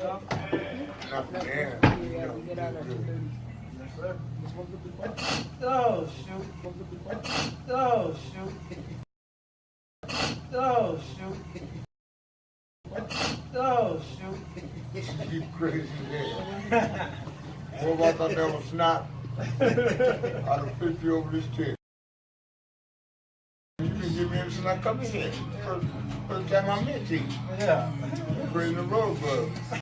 Nothing there. Yeah, we get out of there. Oh shoot. Oh shoot. Oh shoot. Oh shoot. You crazy man. What about that there was snot? I'd have flipped you over this chair. You can give me a snot, come in here. First time I met you. Yeah. Bring the road bug.